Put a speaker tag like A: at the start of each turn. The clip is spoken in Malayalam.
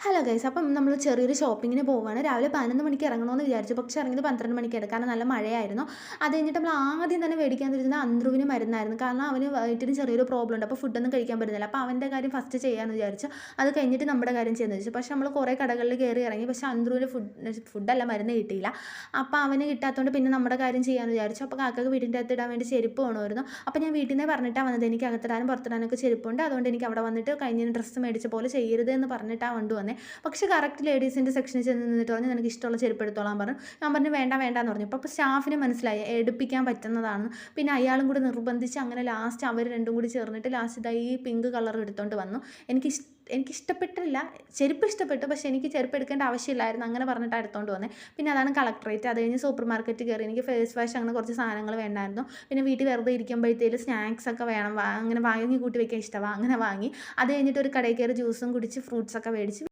A: ഹലോ ഗൈസ്, അപ്പം നമ്മൾ ചെറിയൊരു ഷോപ്പിങ്ങിന് പോവുകയാണ്. രാവിലെ 11 മണിക്ക് ഇറങ്ങണമെന്ന് വിചാരിച്ചു. പക്ഷേ ഇറങ്ങിയത് 12 മണിക്കാണ്. കാരണം നല്ല മഴയായിരുന്നു. അത് കഴിഞ്ഞിട്ട് നമ്മൾ ആദ്യം തന്നെ മേടിക്കാൻ തിരിഞ്ഞത് അന്ത്രുവിന് മരുന്നായിരുന്നു. കാരണം അവന് വയറ്റിന് ചെറിയൊരു പ്രോബ്ലം ഉണ്ട്. അപ്പോൾ ഫുഡൊന്നും കഴിക്കാൻ പറ്റുന്നില്ല. അപ്പോൾ അവൻ്റെ കാര്യം ഫസ്റ്റ് ചെയ്യാമെന്ന് വിചാരിച്ചു. അത് കഴിഞ്ഞിട്ട് നമ്മുടെ കാര്യം ചെയ്യാമെന്ന് വിചാരിച്ചു. പക്ഷേ നമ്മൾ കുറേ കടകളിൽ കയറി ഇറങ്ങി. പക്ഷേ അന്ത്രുവിന് ഫുഡല്ല, മരുന്ന് കിട്ടിയില്ല. അപ്പോൾ അവന് കിട്ടാത്തതുകൊണ്ട് പിന്നെ നമ്മുടെ കാര്യം ചെയ്യാമെന്ന് വിചാരിച്ചു. അപ്പോൾ കാക്കക്ക് വീടിൻ്റെ അകത്ത് ഇടാൻ വേണ്ടി ചെരുപ്പ് വേണമായിരുന്നു. അപ്പോൾ ഞാൻ വീട്ടിൽ നിന്ന് പറഞ്ഞിട്ടാണ് വന്നത്. എനിക്ക് അകത്തിടാനും പുറത്തിടാനൊക്കെ ചെരുപ്പുണ്ട്. അതുകൊണ്ട് എനിക്ക് അവിടെ വന്നിട്ട് കഴിഞ്ഞ ഡ്രസ്സ് മേടിച്ച പോലെ ചെയ്യരുത് എന്ന് പറഞ്ഞിട്ടാണ് കൊണ്ടുവന്നത്. പക്ഷേ കറക്റ്റ് ലേഡീസിൻ്റെ സെക്ഷനിൽ ചെന്ന് നിന്നിട്ട് പറഞ്ഞു നിനക്ക് ഇഷ്ടമുള്ള ചെരുപ്പ് എടുത്തോളാൻ പറഞ്ഞു. ഞാൻ പറഞ്ഞു വേണ്ട വേണ്ടാന്ന് പറഞ്ഞു. അപ്പോൾ സ്റ്റാഫിന് മനസ്സിലായി എടുപ്പിക്കാൻ പറ്റുന്നതാണ്. പിന്നെ അയാളും കൂടി നിർബന്ധിച്ച് അങ്ങനെ ലാസ്റ്റ് അവർ രണ്ടും കൂടി ചേർന്നിട്ട് ലാസ്റ്റ് ഇതാ ഈ പിങ്ക് കളർ എടുത്തുകൊണ്ട് വന്നു. എനിക്കിഷ്ടപ്പെട്ടില്ല, ചെരുപ്പ് ഇഷ്ടപ്പെട്ടു. പക്ഷേ എനിക്ക് ചെരുപ്പ് എടുക്കേണ്ട ആവശ്യമില്ലായിരുന്നു. അങ്ങനെ പറഞ്ഞിട്ട് എടുത്തുകൊണ്ട് വന്നത്. പിന്നെ അതാണ് കളക്ടറേറ്റ്. അത് കഴിഞ്ഞ് സൂപ്പർ മാർക്കറ്റ് കയറി. എനിക്ക് ഫേസ് വാഷ് അങ്ങനെ കുറച്ച് സാധനങ്ങൾ വേണ്ടായിരുന്നു. പിന്നെ വീട്ടിൽ വെറുതെ ഇരിക്കുമ്പോഴത്തേലും സ്നാക്സ് ഒക്കെ വേണം, അങ്ങനെ വാങ്ങി കൂട്ടി വയ്ക്കാൻ ഇഷ്ടമാണ്. അങ്ങനെ വാങ്ങി. അത് കഴിഞ്ഞിട്ട് ഒരു കടയിൽ കയറി ജ്യൂസും കുടിച്ച് ഫ്രൂട്ട്സൊക്കെ മേടിച്ച്